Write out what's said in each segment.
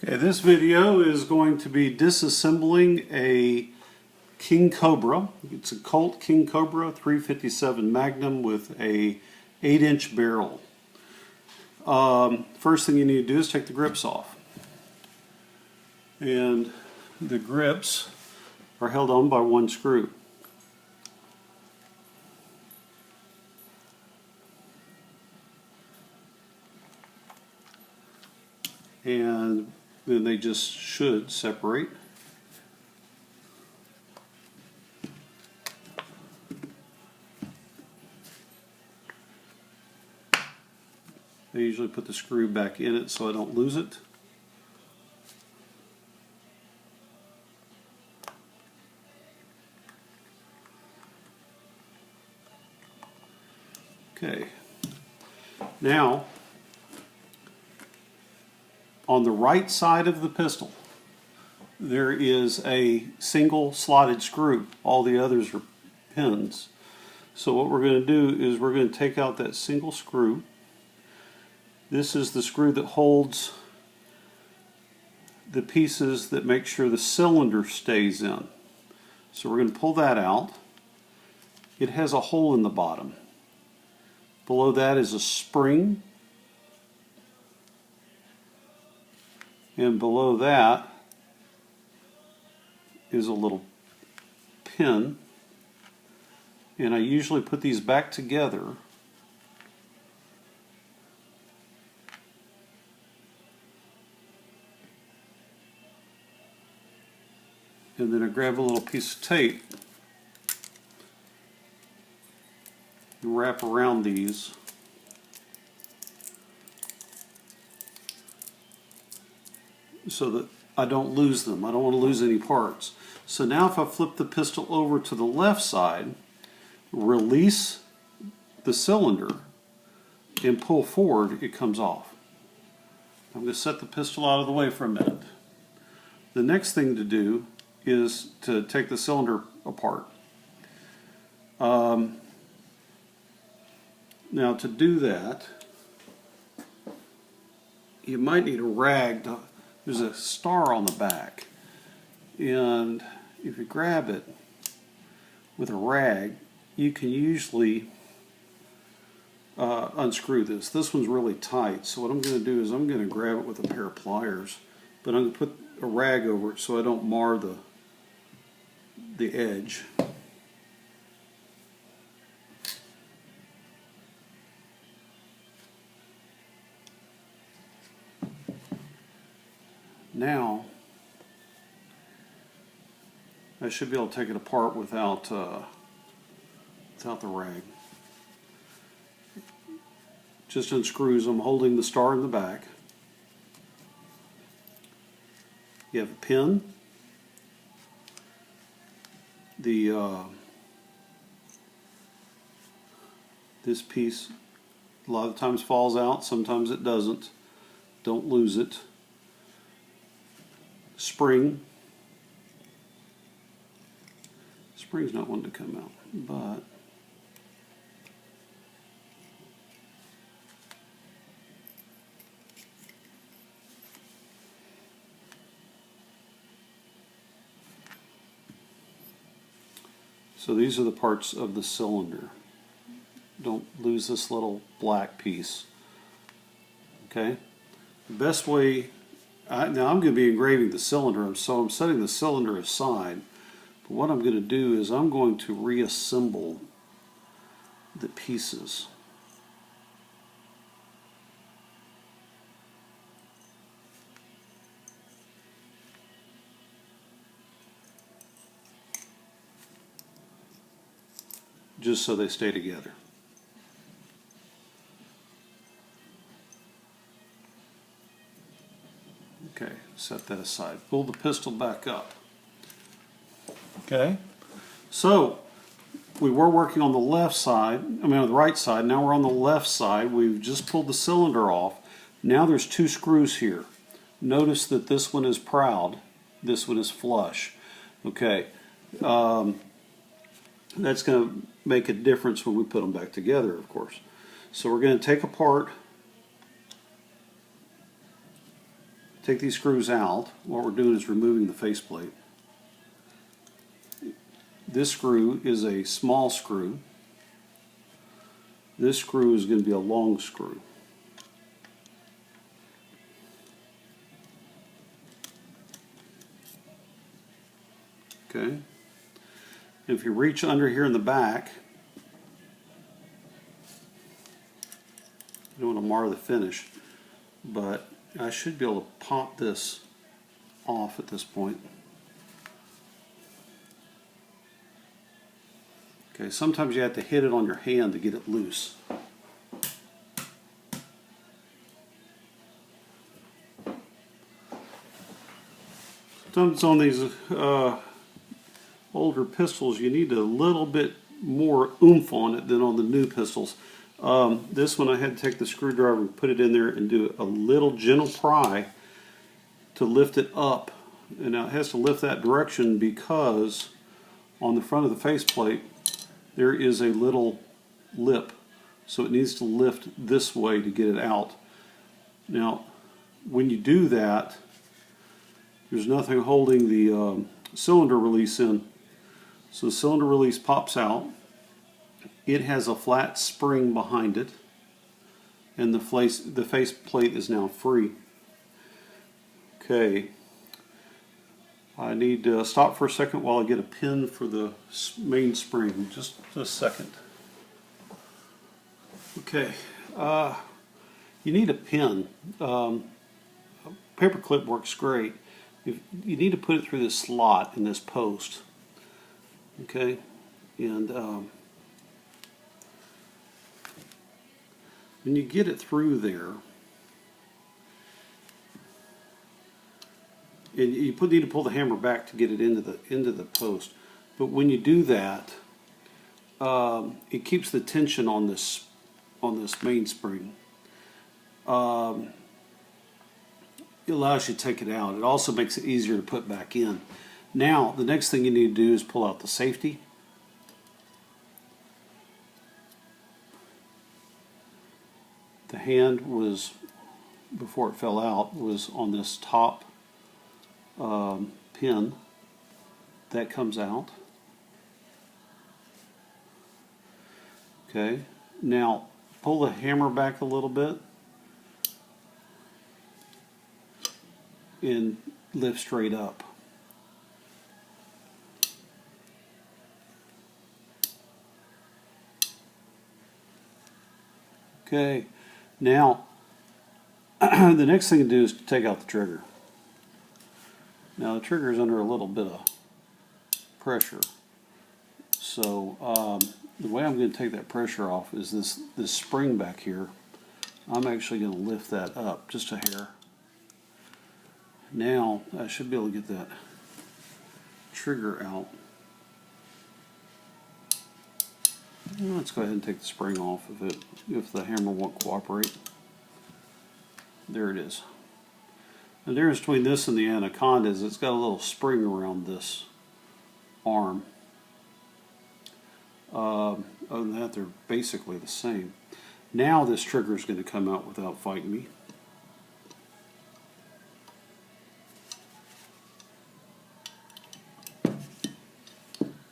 Okay, this video is going to be disassembling a King Cobra. It's a Colt King Cobra 357 Magnum with a 8-inch barrel. First thing you need to do is take the grips off. And the grips are held on by one screw. And then they just should separate. I usually put the screw back in it so I don't lose it. Okay. Now, on the right side of the pistol, there is a single slotted screw. All the others are pins. So what we're going to do is we're going to take out that single screw. This is the screw that holds the pieces that make sure the cylinder stays in. So we're going to pull that out. It has a hole in the bottom. Below that is a spring. And below that is a little pin. And I usually put these back together and then I grab a little piece of tape and wrap around these. So that I don't lose them. I don't want to lose any parts. So now if I flip the pistol over to the left side, release the cylinder, and pull forward, it comes off. I'm going to set the pistol out of the way for a minute. The next thing to do is to take the cylinder apart. Now to do that, you might need a rag to. There's a star on the back, and if you grab it with a rag, you can usually unscrew this. This one's really tight, so what I'm going to do is I'm going to grab it with a pair of pliers, but I'm going to put a rag over it so I don't mar the edge. Now, I should be able to take it apart without the rag. Just unscrews. I'm holding the star in the back. You have a pin. This piece a lot of times falls out, sometimes it doesn't. Don't lose it. Spring's not one to come out, but so these are the parts of the cylinder. Don't lose this little black piece. Okay? The best way, now I'm going to be engraving the cylinder, so I'm setting the cylinder aside. But what I'm going to do is I'm going to reassemble the pieces. Just so they stay together. Okay, set that aside. Pull the pistol back up. Okay, so we were working on the left side, on the right side. Now we're on the left side. We've just pulled the cylinder off. Now there's two screws here. Notice that this one is proud, this one is flush. Okay, that's going to make a difference when we put them back together, of course. So we're going to take apart take these screws out, what we're doing is removing the faceplate. This screw is a small screw. This screw is going to be a long screw. Okay. If you reach under here in the back, you don't want to mar the finish, but I should be able to pop this off at this point. Okay, sometimes you have to hit it on your hand to get it loose. Sometimes on these older pistols you need a little bit more oomph on it than on the new pistols. This one I had to take the screwdriver and put it in there and do a little gentle pry to lift it up. And now it has to lift that direction because on the front of the faceplate there is a little lip, so it needs to lift this way to get it out. Now when you do that, there's nothing holding the cylinder release in. So the cylinder release pops out. It has a flat spring behind it, and the faceplate is now free. Okay, I need to stop for a second while I get a pin for the main spring. Just a second. Okay, you need a pin. Paperclip works great. You need to put it through this slot in this post. Okay, and when you get it through there, and you need to pull the hammer back to get it into the post. But when you do that, it keeps the tension on this mainspring. It allows you to take it out. It also makes it easier to put back in. Now, the next thing you need to do is pull out the safety. The hand was, before it fell out, was on this top pin. That comes out. Okay, now pull the hammer back a little bit and lift straight up. Okay, now the next thing to do is to take out the trigger. Now the trigger is under a little bit of pressure, so the way I'm going to take that pressure off is this spring back here. I'm actually going to lift that up just a hair. Now I should be able to get that trigger out. Let's go ahead and take the spring off if the hammer won't cooperate. There it is. The difference between this and the Anaconda is it's got a little spring around this arm. Other than that, they're basically the same. Now this trigger is going to come out without fighting me.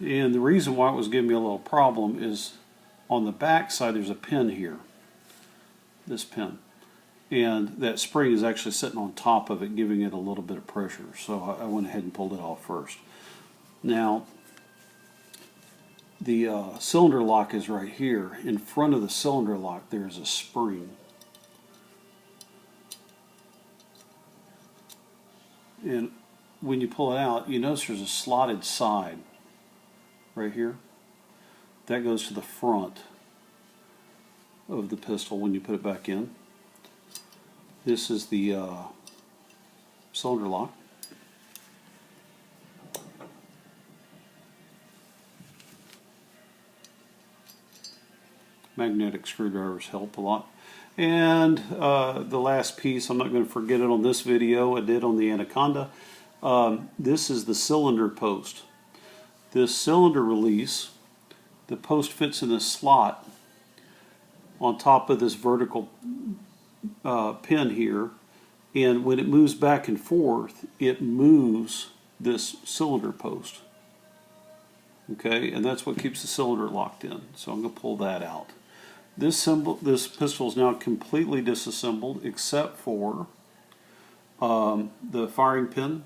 And the reason why it was giving me a little problem is on the back side there's a pin here, this pin, and that spring is actually sitting on top of it, giving it a little bit of pressure, so I went ahead and pulled it off first. Now the cylinder lock is right here. In front of the cylinder lock there's a spring, and when you pull it out you notice there's a slotted side right here. That goes to the front of the pistol when you put it back in. This is the cylinder lock. Magnetic screwdrivers help a lot. And the last piece, I'm not going to forget it on this video, I did on the Anaconda. This is the cylinder post. This cylinder release, the post fits in this slot on top of this vertical pin here, And when it moves back and forth, it moves this cylinder post. Okay, and that's what keeps the cylinder locked in. So I'm going to pull that out. This pistol is now completely disassembled except for the firing pin,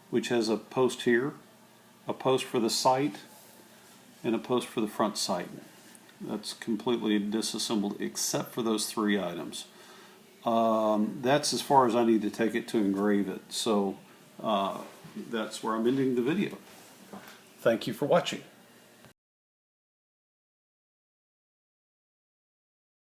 which has a post here, a post for the sight, and a post for the front sight. That's completely disassembled except for those three items. That's as far as I need to take it to engrave it. So that's where I'm ending the video. Thank you for watching.